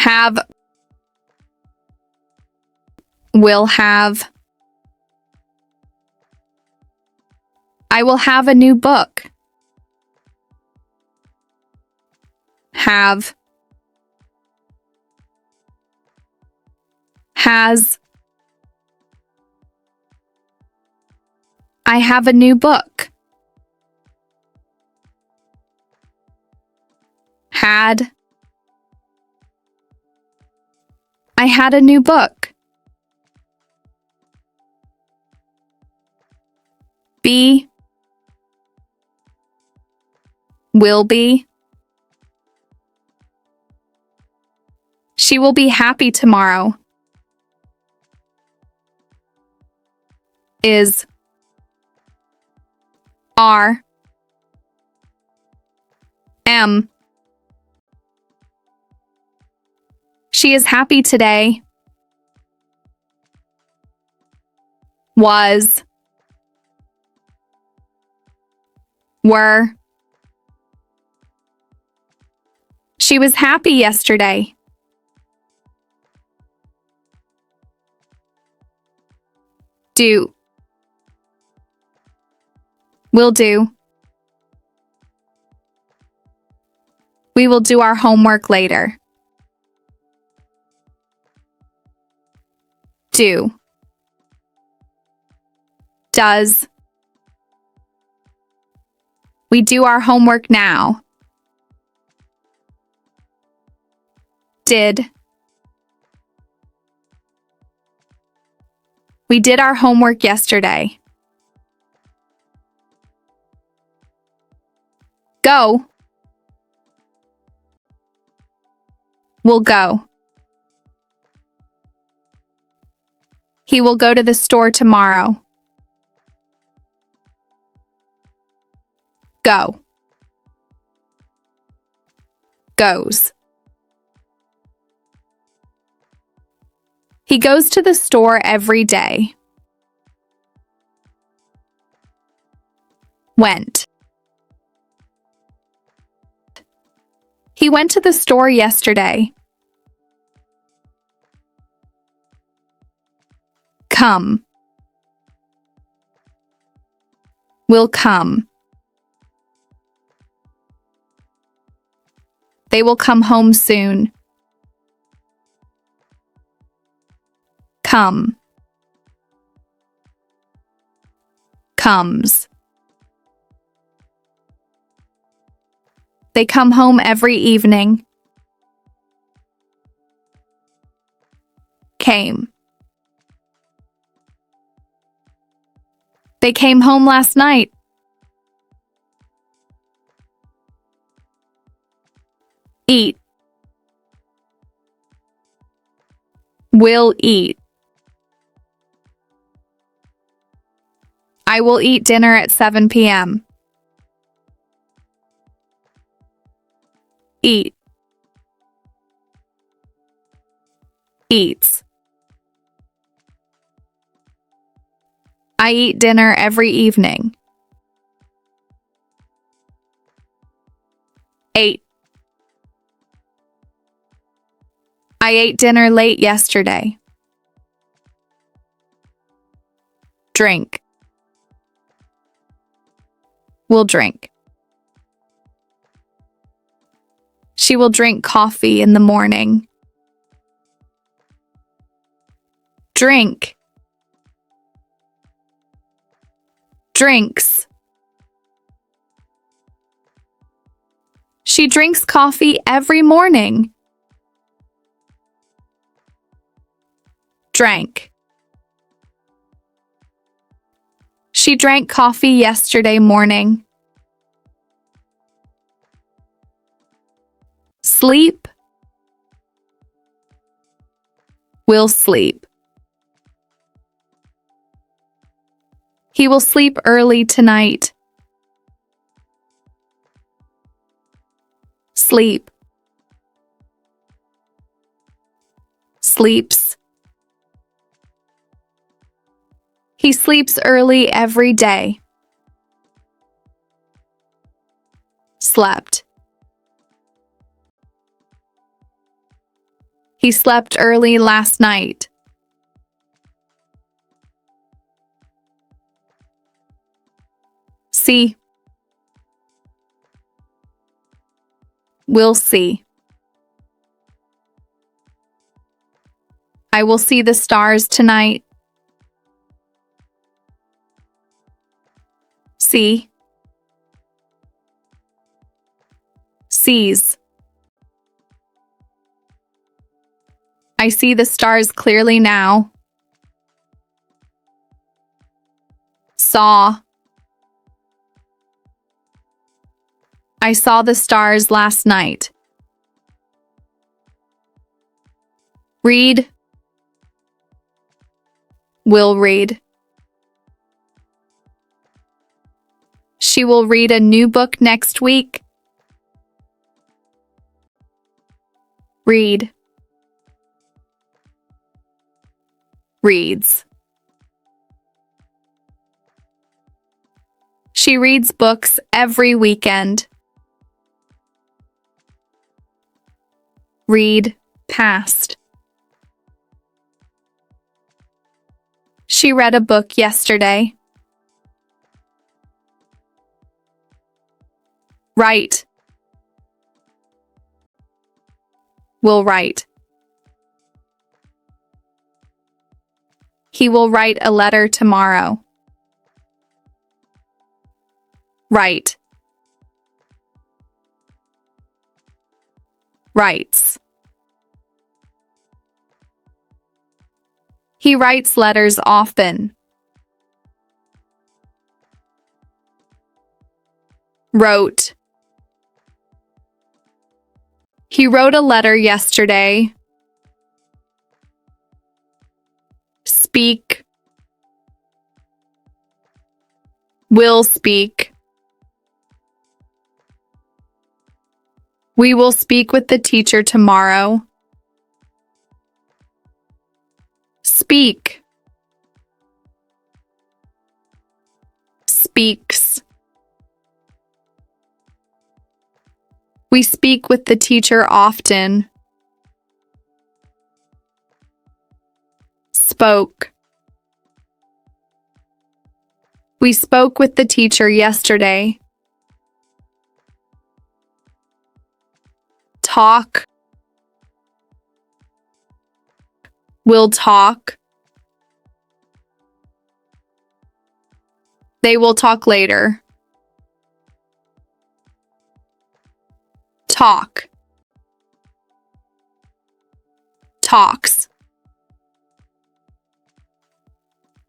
have, will have. I will have a new book. Have, has. I have a new book. Had. I had a new book. Be, will be. She will be happy tomorrow. Is, are, am. She is happy today. Was, were. She was happy yesterday. Do, will do. We will do our homework later. Do, does. We do our homework now. Did. We did our homework yesterday. Go. Will go. He will go to the store tomorrow. Go. Goes. He goes to the store every day. Went. He went to the store yesterday. Come. Will come. They will come home soon. Come. Comes. They come home every evening. Came. They came home last night. Eat. Will eat. I will eat dinner at 7 p.m. Eat. Eats. I eat dinner every evening. Ate. I ate dinner late yesterday. Drink. Will drink. She will drink coffee in the morning. Drink. Drinks. She drinks coffee every morning. Drank. She drank coffee yesterday morning. Sleep. Will sleep. He will sleep early tonight. Sleep. Sleeps. He sleeps early every day. Slept. He slept early last night. See. We'll see. I will see the stars tonight. See. Sees. I see the stars clearly now. Saw. I saw the stars last night. Read. Will read. She will read a new book next week. Read. Reads. She reads books every weekend. Read, past. She read a book yesterday. Write. Will write. He will write a letter tomorrow. Write. Writes. He writes letters often. Wrote. He wrote a letter yesterday. Speak. Will speak. We will speak with the teacher tomorrow. Speak. Speaks. We speak with the teacher often. Spoke. We spoke with the teacher yesterday. Talk. Will talk. They will talk later. Talk. Talks.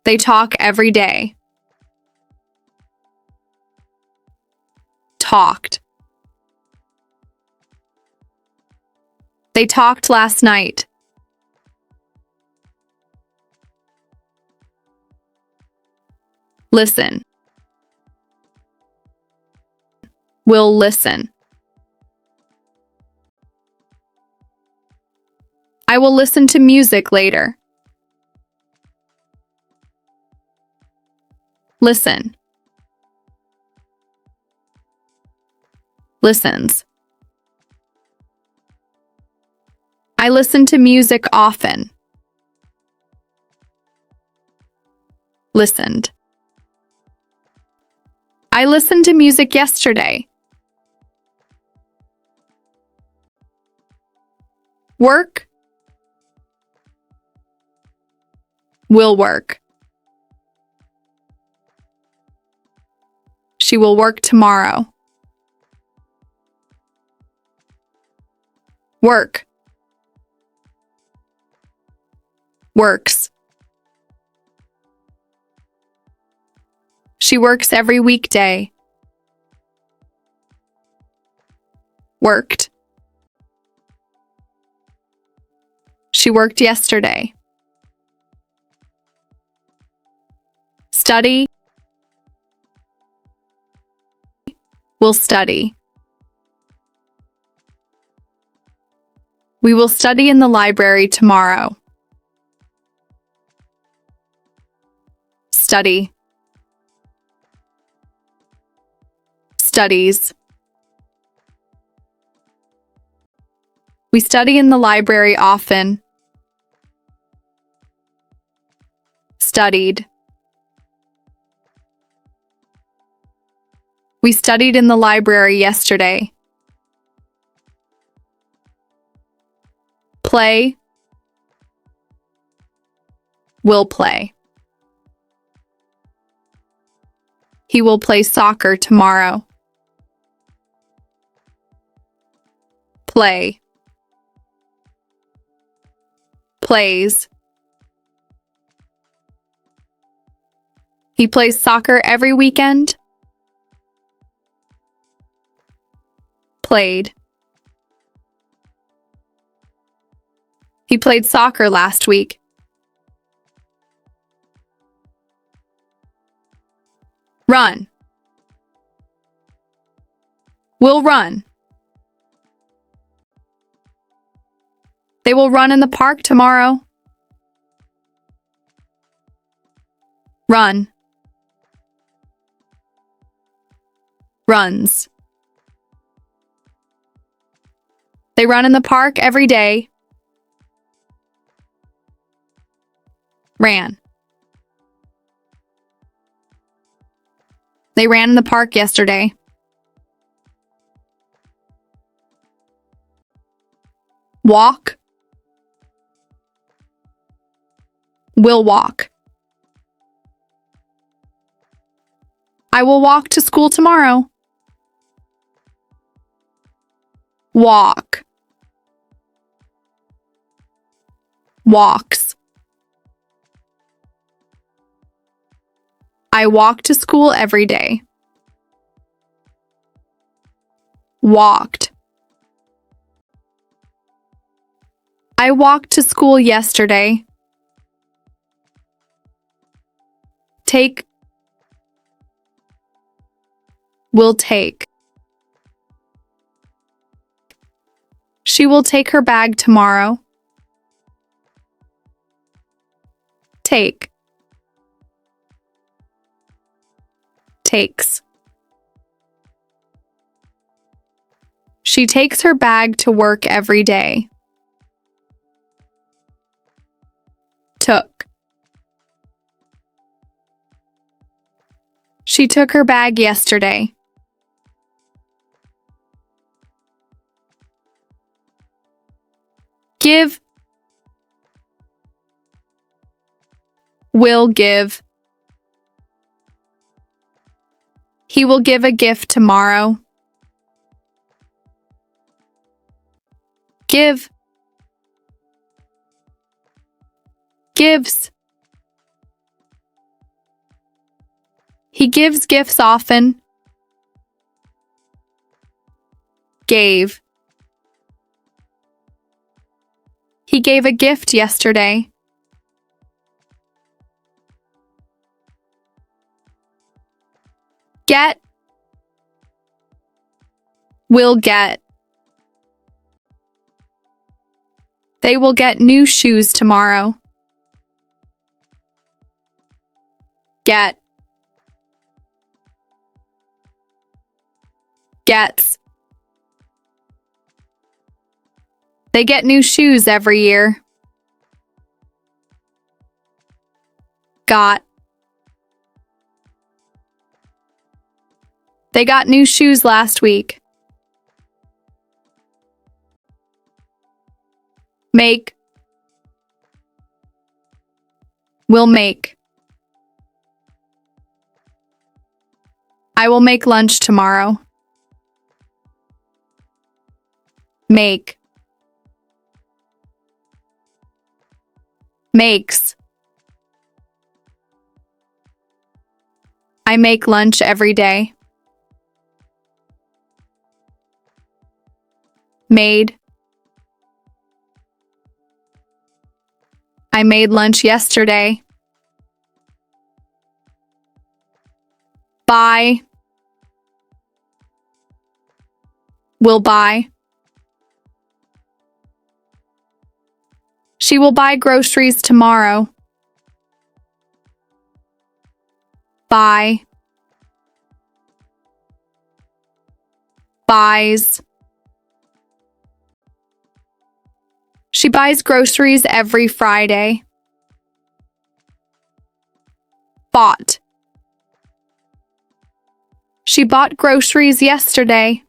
They talk every day. Talked. They talked last night. Listen. Will listen. I will listen to music later. Listen. Listens. I listen to music often. Listened. I listened to music yesterday. Work. Will work. She will work tomorrow. Work. Works. She works every weekday. Worked. She worked yesterday. Study. Will study. We will study in the library tomorrow. Study. Studies. We study in the library often. Studied. We studied in the library yesterday. Play. Will play. He will play soccer tomorrow. Play. Plays. He plays soccer every weekend. Played. He played soccer last week. Run. Will run. They will run in the park tomorrow. Run. Runs. They run in the park every day. Ran. They ran in the park yesterday. Walk. Will walk. I will walk to school tomorrow. Walk. Walks. I walk to school every day. Walked. I walked to school yesterday. Take. Will take. She will take her bag tomorrow. Take. Takes. She takes her bag to work every day. Took. She took her bag yesterday. Give. Will give. He will give a gift tomorrow. Give. Gives. He gives gifts often. Gave. He gave a gift yesterday. Get. Will get. They will get new shoes tomorrow. Get. Gets. They get new shoes every year. Got. They got new shoes last week. Make. Will make. I will make lunch tomorrow. Make. Makes. I make lunch every day. Made. I made lunch yesterday. Buy. Will buy. She will buy groceries tomorrow. Buy. Buys. She buys groceries every Friday. Bought. She bought groceries yesterday.